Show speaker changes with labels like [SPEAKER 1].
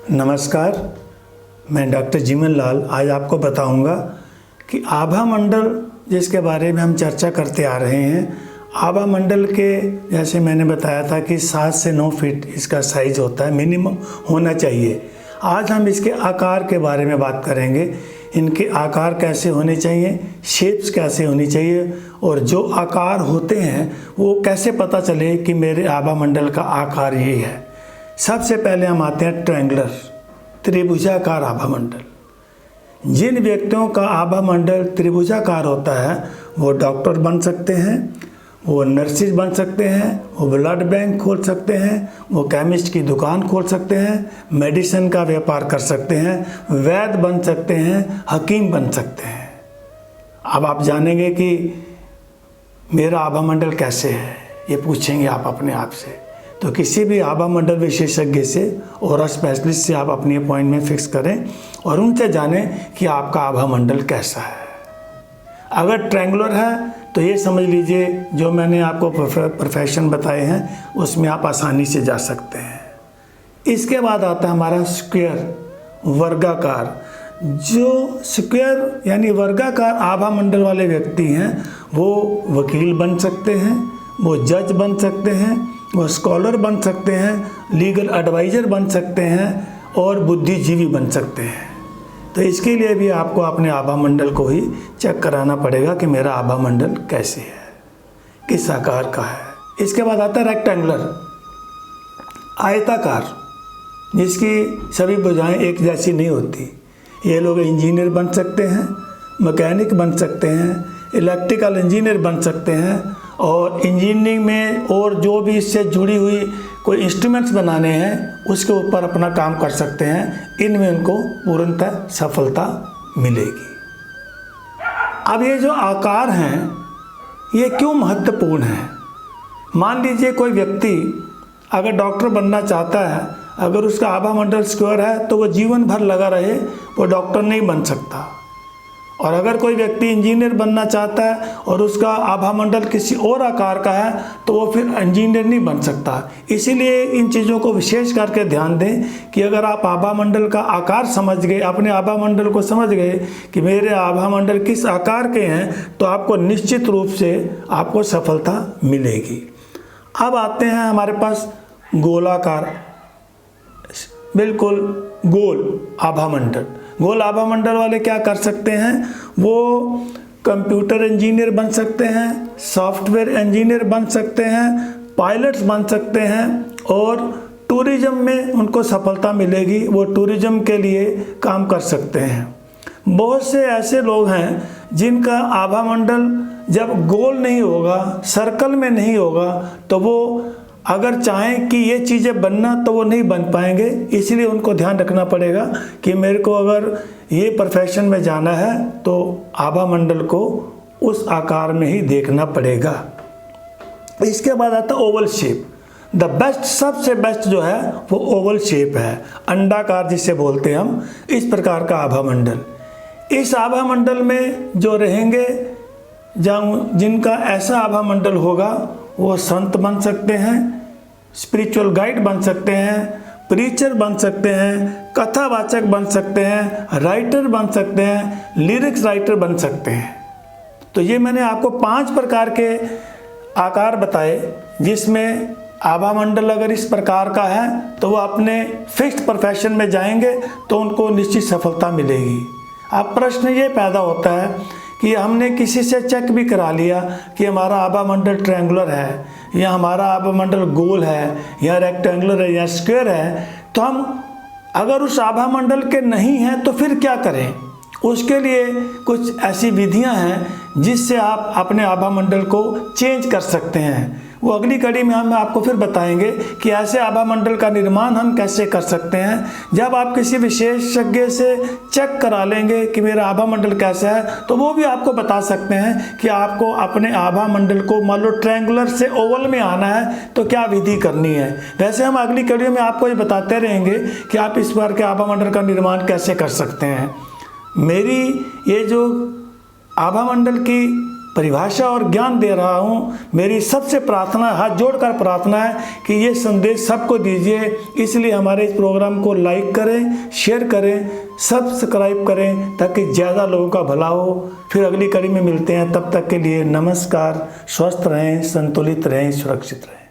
[SPEAKER 1] नमस्कार, मैं डॉक्टर जीवन लाल आज आपको बताऊंगा कि आभा मंडल जिसके बारे में हम चर्चा करते आ रहे हैं। आभा मंडल के जैसे मैंने बताया था कि 7 से 9 फीट इसका साइज होता है, मिनिमम होना चाहिए। आज हम इसके आकार के बारे में बात करेंगे। इनके आकार कैसे होने चाहिए, शेप्स कैसे होनी चाहिए, और जो आकार होते हैं वो कैसे पता चले कि मेरे आभा मंडल का आकार ये है। सबसे पहले हम आते हैं ट्रायंगुलर, त्रिभुजाकार आभा मंडल। जिन व्यक्तियों का आभा मंडल त्रिभुजाकार होता है वो डॉक्टर बन सकते हैं, वो नर्सिस बन सकते हैं, वो ब्लड बैंक खोल सकते हैं, वो केमिस्ट की दुकान खोल सकते हैं, मेडिसिन का व्यापार कर सकते हैं, वैद्य बन सकते हैं, हकीम बन सकते हैं। अब आप जानेंगे कि मेरा आभा मंडल कैसे है, ये पूछेंगे आप अपने आप से। तो किसी भी आभा मंडल विशेषज्ञ से और स्पेशलिस्ट से आप अपनी अपॉइंटमेंट फिक्स करें और उनसे जानें कि आपका आभा मंडल कैसा है। अगर ट्रायंगुलर है तो ये समझ लीजिए जो मैंने आपको प्रोफेशन बताए हैं उसमें आप आसानी से जा सकते हैं। इसके बाद आता है हमारा स्क्वायर, वर्गाकार। जो स्क्वायर यानी वर्गाकार आभा मंडल वाले व्यक्ति हैं वो वकील बन सकते हैं, वो जज बन सकते हैं, वो स्कॉलर बन सकते हैं, लीगल एडवाइज़र बन सकते हैं और बुद्धिजीवी बन सकते हैं। तो इसके लिए भी आपको अपने आभा मंडल को ही चेक कराना पड़ेगा कि मेरा आभा मंडल कैसे है, किस आकार का है। इसके बाद आता है रेक्टेंगुलर, आयताकार, जिसकी सभी भुजाएं एक जैसी नहीं होती। ये लोग इंजीनियर बन सकते हैं, मैकेनिक बन सकते हैं, इलेक्ट्रिकल इंजीनियर बन सकते हैं और इंजीनियरिंग में और जो भी इससे जुड़ी हुई कोई इंस्ट्रूमेंट्स बनाने हैं उसके ऊपर अपना काम कर सकते हैं। इनमें उनको पूर्णतः सफलता मिलेगी। अब ये जो आकार हैं ये क्यों महत्वपूर्ण है। मान लीजिए कोई व्यक्ति अगर डॉक्टर बनना चाहता है, अगर उसका आभा मंडल स्क्वायर है तो वो जीवन भर लगा रहे, वो डॉक्टर नहीं बन सकता। और अगर कोई व्यक्ति इंजीनियर बनना चाहता है और उसका आभा मंडल किसी और आकार का है तो वो फिर इंजीनियर नहीं बन सकता। इसीलिए इन चीज़ों को विशेष करके ध्यान दें कि अगर आप आभा मंडल का आकार समझ गए, अपने आभा मंडल को समझ गए कि मेरे आभा मंडल किस आकार के हैं, तो आपको निश्चित रूप से आपको सफलता मिलेगी। अब आते हैं हमारे पास गोलाकार, बिल्कुल गोल आभा मंडल। गोल आभा मंडल वाले क्या कर सकते हैं, वो कंप्यूटर इंजीनियर बन सकते हैं, सॉफ्टवेयर इंजीनियर बन सकते हैं, पायलट्स बन सकते हैं और टूरिज्म में उनको सफलता मिलेगी, वो टूरिज्म के लिए काम कर सकते हैं। बहुत से ऐसे लोग हैं जिनका आभा मंडल जब गोल नहीं होगा, सर्कल में नहीं होगा, तो वो अगर चाहें कि ये चीज़ें बनना तो वो नहीं बन पाएंगे। इसलिए उनको ध्यान रखना पड़ेगा कि मेरे को अगर ये प्रोफेशन में जाना है तो आभा मंडल को उस आकार में ही देखना पड़ेगा। इसके बाद आता है ओवल शेप। द बेस्ट, सबसे बेस्ट जो है वो ओवल शेप है, अंडाकार जिसे बोलते हैं हम, इस प्रकार का आभा मंडल। इस आभा मंडल में जो रहेंगे, जिनका ऐसा आभा मंडल होगा वो संत बन सकते हैं, स्पिरिचुअल गाइड बन सकते हैं, प्रीचर बन सकते हैं, कथावाचक बन सकते हैं, राइटर बन सकते हैं, लिरिक्स राइटर बन सकते हैं। तो ये मैंने आपको 5 प्रकार के आकार बताए जिसमें आभा मंडल अगर इस प्रकार का है तो वो अपने फिक्स्ड प्रोफेशन में जाएंगे तो उनको निश्चित सफलता मिलेगी। अब प्रश्न ये पैदा होता है कि हमने किसी से चेक भी करा लिया कि हमारा आभा मंडल ट्रायंगुलर है या हमारा आभा मंडल गोल है या रेक्टेंगुलर है या स्क्वायर है, तो हम अगर उस आभा मंडल के नहीं हैं तो फिर क्या करें। उसके लिए कुछ ऐसी विधियां हैं जिससे आप अपने आभा मंडल को चेंज कर सकते हैं। वो अगली कड़ी में हम आपको फिर बताएंगे कि ऐसे आभा मंडल का निर्माण हम कैसे कर सकते हैं। जब आप किसी विशेषज्ञ से चेक करा लेंगे कि मेरा आभा मंडल कैसा है तो वो भी आपको बता सकते हैं कि आपको अपने आभा मंडल को मान लो ट्रायंगुलर से ओवल में आना है तो क्या विधि करनी है। वैसे हम अगली कड़ियों में आपको ये बताते रहेंगे कि आप इस बार के आभा मंडल का निर्माण कैसे कर सकते हैं। मेरी ये जो आभा मंडल की परिभाषा और ज्ञान दे रहा हूँ। मेरी सबसे प्रार्थना, हाथ जोड़कर प्रार्थना है कि ये संदेश सबको दीजिए। इसलिए हमारे इस प्रोग्राम को लाइक करें, शेयर करें, सब्सक्राइब करें, ताकि ज़्यादा लोगों का भला हो। फिर अगली कड़ी में मिलते हैं, तब तक के लिए नमस्कार। स्वस्थ रहें, संतुलित रहें, सुरक्षित रहें।